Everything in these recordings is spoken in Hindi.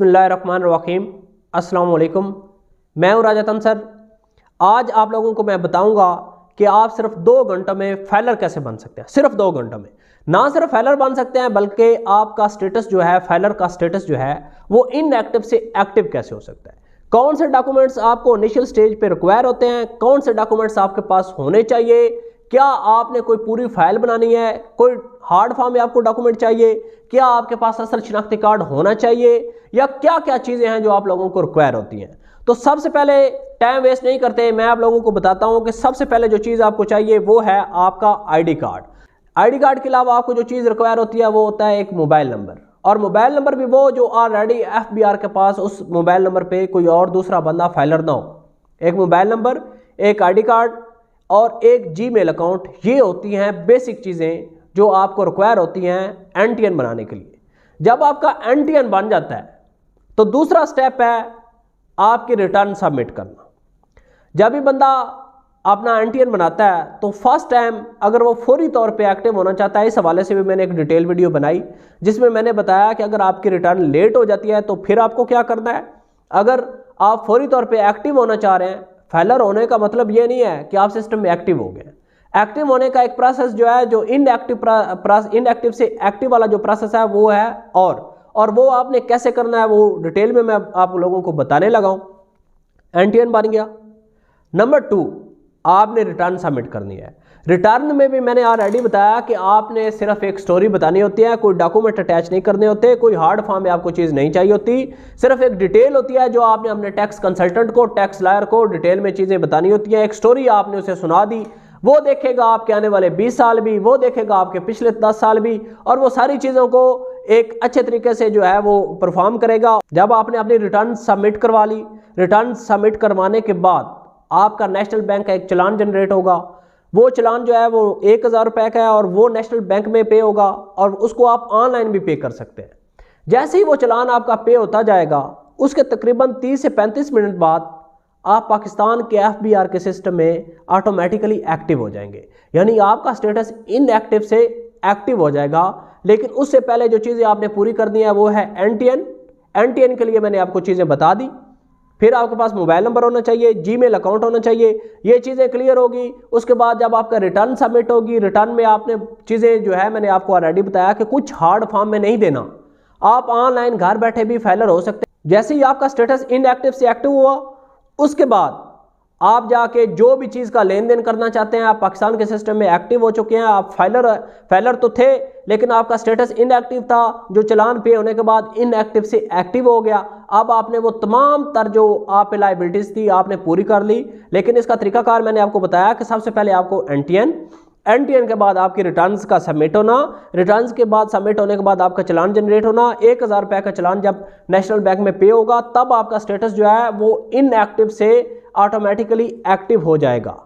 बिस्मिल्लाहिर्रहमानिर्रहीम। अस्सलाम वालेकुम। मैं हूँ राजा तंसर। आज आप लोगों को मैं बताऊंगा कि आप सिर्फ 2 घंटों में फैलर कैसे बन सकते हैं। सिर्फ 2 घंटों में ना सिर्फ फैलर बन सकते हैं बल्कि आपका स्टेटस जो है, फैलर का स्टेटस जो है वो इनएक्टिव से एक्टिव कैसे हो सकता है। कौन से डॉक्यूमेंट्स आपको इनिशियल स्टेज पे रिक्वायर होते हैं, कौन से डॉक्यूमेंट्स आपके पास होने चाहिए, क्या आपने कोई पूरी फाइल बनानी है, कोई हार्ड फॉर्म में आपको डॉक्यूमेंट चाहिए, क्या आपके पास असल शिनाख्ती कार्ड होना चाहिए, या क्या क्या चीज़ें हैं जो आप लोगों को रिक्वायर होती हैं। तो सबसे पहले टाइम वेस्ट नहीं करते, मैं आप लोगों को बताता हूं कि सबसे पहले जो चीज़ आपको चाहिए वो है आपका आईडी कार्ड। आईडी कार्ड के अलावा आपको जो चीज़ रिक्वायर होती है वो होता है एक मोबाइल नंबर, और मोबाइल नंबर भी वो जो ऑलरेडी एफबीआर के पास उस मोबाइल नंबर पे कोई और दूसरा बंदा फाइलर ना हो। एक मोबाइल नंबर, एक आईडी कार्ड और एक जीमेल अकाउंट, ये होती हैं बेसिक चीज़ें जो आपको रिक्वायर होती हैं एनटीएन बनाने के लिए। जब आपका एनटीएन बन जाता है तो दूसरा स्टेप है आपकी रिटर्न सबमिट करना। जब भी बंदा अपना एनटीएन बनाता है तो फर्स्ट टाइम अगर वो फौरी तौर पे एक्टिव होना चाहता है, इस हवाले से भी मैंने एक डिटेल वीडियो बनाई जिसमें मैंने बताया कि अगर आपकी रिटर्न लेट हो जाती है तो फिर आपको क्या करना है। अगर आप फौरी तौर पे एक्टिव होना चाह रहे हैं, फैलर होने का मतलब ये नहीं है कि आप सिस्टम में एक्टिव हो गए। एक्टिव होने का एक प्रोसेस जो है, जो इनएक्टिव से एक्टिव वाला जो प्रोसेस है वो है, और वो आपने कैसे करना है वो डिटेल में मैं आप लोगों को बताने लगा हूं। एनटीएन बन गया। नंबर 2, आपने रिटर्न सबमिट करनी है। रिटर्न में भी मैंने ऑलरेडी बताया कि आपने सिर्फ एक स्टोरी बतानी होती है, कोई डॉक्यूमेंट अटैच नहीं करने होते, कोई हार्ड फॉर्म में आपको चीज़ नहीं चाहिए होती, सिर्फ एक डिटेल होती है जो आपने अपने टैक्स कंसल्टेंट को, टैक्स लॉयर को डिटेल में चीज़ें बतानी होती हैं। एक स्टोरी आपने उसे सुना दी, वो देखेगा आपके आने वाले 20 साल भी, वो देखेगा आपके पिछले 10 साल भी, और वो सारी चीज़ों को एक अच्छे तरीके से जो है वो परफॉर्म करेगा। जब आपने अपनी रिटर्न सबमिट करवा ली, रिटर्न सबमिट करवाने के बाद आपका नेशनल बैंक का एक चलान जनरेट होगा। वो चलान जो है वो 1000 रुपये का है और वो नेशनल बैंक में पे होगा, और उसको आप ऑनलाइन भी पे कर सकते हैं। जैसे ही वो चलान आपका पे होता जाएगा उसके तकरीबन 30 से 35 मिनट बाद आप पाकिस्तान के एफबीआर के सिस्टम में ऑटोमेटिकली एक्टिव हो जाएंगे, यानी आपका स्टेटस इनएक्टिव से एक्टिव हो जाएगा। लेकिन उससे पहले जो चीज़ें आपने पूरी करनी है वो है एनटीएन। एनटीएन के लिए मैंने आपको चीज़ें बता दी। फिर आपके पास मोबाइल नंबर होना चाहिए, जीमेल अकाउंट होना चाहिए, ये चीज़ें क्लियर होगी। उसके बाद जब आपका रिटर्न सबमिट होगी, रिटर्न में आपने चीज़ें जो है मैंने आपको ऑलरेडी बताया कि कुछ हार्ड फॉर्म में नहीं देना, आप ऑनलाइन घर बैठे भी फाइलर हो सकते हैं। जैसे ही आपका स्टेटस इनएक्टिव से एक्टिव हुआ उसके बाद आप जाके जो भी चीज़ का लेन देन करना चाहते हैं, आप पाकिस्तान के सिस्टम में एक्टिव हो चुके हैं। आप फाइलर तो थे लेकिन आपका स्टेटस इनएक्टिव था, जो चलान पे होने के बाद इनएक्टिव से एक्टिव हो गया। अब आपने वो तमाम तर जो आप पे लायबिलिटीज़ थी आपने पूरी कर ली। लेकिन इसका तरीकाकार मैंने आपको बताया कि सबसे पहले आपको एनटीएन के बाद आपकी रिटर्न्स का सबमिट होना, रिटर्न्स के बाद सबमिट होने के बाद आपका चलान जनरेट होना। 1000 रुपये का चलान जब नेशनल बैंक में पे होगा तब आपका स्टेटस जो है वो इनएक्टिव से ऑटोमेटिकली एक्टिव हो जाएगा।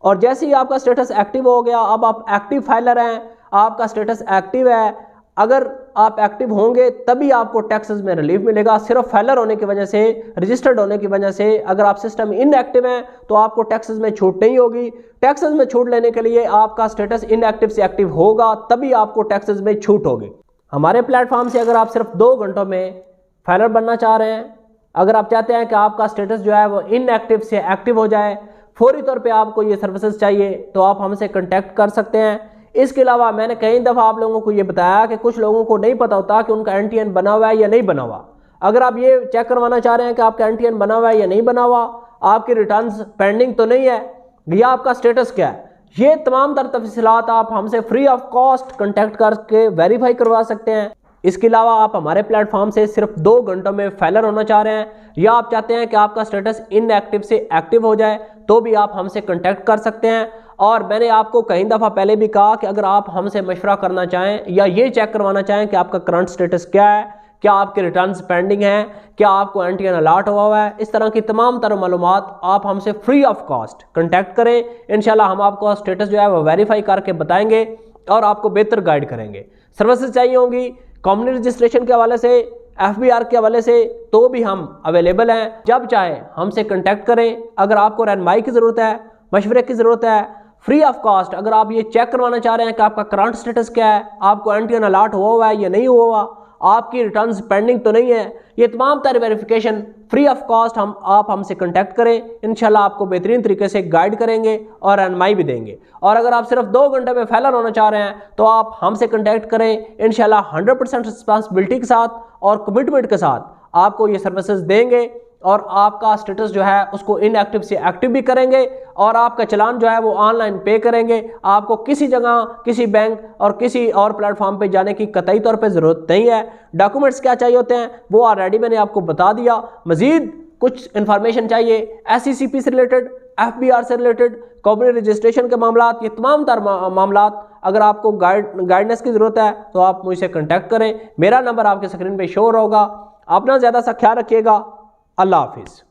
और जैसे ही आपका स्टेटस एक्टिव हो गया, अब आप एक्टिव फाइलर हैं, आपका स्टेटस एक्टिव है। अगर आप एक्टिव होंगे तभी आपको टैक्सेस में रिलीफ मिलेगा। सिर्फ फाइलर होने की वजह से, रजिस्टर्ड होने की वजह से अगर आप सिस्टम इनएक्टिव हैं तो आपको टैक्सेस में छूट नहीं होगी। टैक्सेस में छूट लेने के लिए आपका स्टेटस इनएक्टिव से एक्टिव होगा, तभी आपको टैक्सेस में छूट होगी। हमारे प्लेटफॉर्म से अगर आप सिर्फ 2 घंटों में फाइलर बनना चाह रहे हैं, अगर आप चाहते हैं कि आपका स्टेटस जो है वो इनएक्टिव से एक्टिव हो जाए, फौरी तौर पे आपको ये सर्विसेज चाहिए, तो आप हमसे कांटेक्ट कर सकते हैं। इसके अलावा मैंने कई दफ़ा आप लोगों को ये बताया कि कुछ लोगों को नहीं पता होता कि उनका एनटीएन बना हुआ है या नहीं बना हुआ। अगर आप ये चेक करवाना चाह रहे हैं कि आपका एनटीएन बना हुआ है या नहीं बना हुआ, आपकी रिटर्न्स पेंडिंग तो नहीं है, या आपका स्टेटस क्या है, ये तमाम तर तफसीलात आप हमसे फ्री ऑफ कॉस्ट कांटेक्ट करके वेरीफाई करवा सकते हैं। इसके अलावा आप हमारे प्लेटफॉर्म से सिर्फ 2 घंटों में फाइलर होना चाह रहे हैं, या आप चाहते हैं कि आपका स्टेटस इनएक्टिव से एक्टिव हो जाए, तो भी आप हमसे कांटेक्ट कर सकते हैं। और मैंने आपको कई दफ़ा पहले भी कहा कि अगर आप हमसे मशवरा करना चाहें या ये चेक करवाना चाहें कि आपका करंट स्टेटस क्या है, क्या आपके रिटर्न्स पेंडिंग हैं, क्या आपको एनटीएन अलॉट हुआ है, इस तरह की तमाम तरह मालूमात आप हमसे फ्री ऑफ कॉस्ट कांटेक्ट करें। इंशाल्लाह हम आपको स्टेटस जो है वो वेरीफाई करके बताएंगे और आपको बेहतर गाइड करेंगे। सर्विसेज चाहिए होंगी कॉमन रजिस्ट्रेशन के हवाले से, एफबीआर के हवाले से, तो भी हम अवेलेबल हैं। जब चाहे हमसे कांटेक्ट करें। अगर आपको रहनुमाई की ज़रूरत है, मशवरे की ज़रूरत है, फ्री ऑफ कॉस्ट, अगर आप ये चेक करवाना चाह रहे हैं कि आपका करंट स्टेटस क्या है, आपको एनटीएन अलॉट हुआ है या नहीं हुआ, आपकी रिटर्न्स पेंडिंग तो नहीं है। ये तमाम तरह वेरिफिकेशन फ्री ऑफ कॉस्ट आप हमसे कांटेक्ट करें, इंशाल्लाह आपको बेहतरीन तरीके से गाइड करेंगे और रहनुमाई भी देंगे। और अगर आप सिर्फ 2 घंटे में फेलर होना चाह रहे हैं तो आप हमसे कांटेक्ट करें, इंशाल्लाह 100% रिस्पॉन्सिबिलिटी के साथ और कमिटमेंट के साथ आपको ये सर्विसेज देंगे और आपका स्टेटस जो है उसको इनएक्टिव से एक्टिव भी करेंगे और आपका चलान जो है वो ऑनलाइन पे करेंगे। आपको किसी जगह, किसी बैंक और किसी और प्लेटफॉर्म पे जाने की कतई तौर पे ज़रूरत नहीं है। डॉक्यूमेंट्स क्या चाहिए होते हैं वो ऑलरेडी मैंने आपको बता दिया। मजीद कुछ इन्फॉर्मेशन चाहिए SECP से रिलेटेड, FBR से रिलेटेड, कॉर्पोरेट रजिस्ट्रेशन के मामला, ये तमाम तर मामला अगर आपको गाइडेंस की ज़रूरत है तो आप मुझसे कॉन्टैक्ट करें। मेरा नंबर आपके स्क्रीन पर शो होगा। अपना ज़्यादा सा ख्याल रखिएगा। अल्लाह हाफिज़।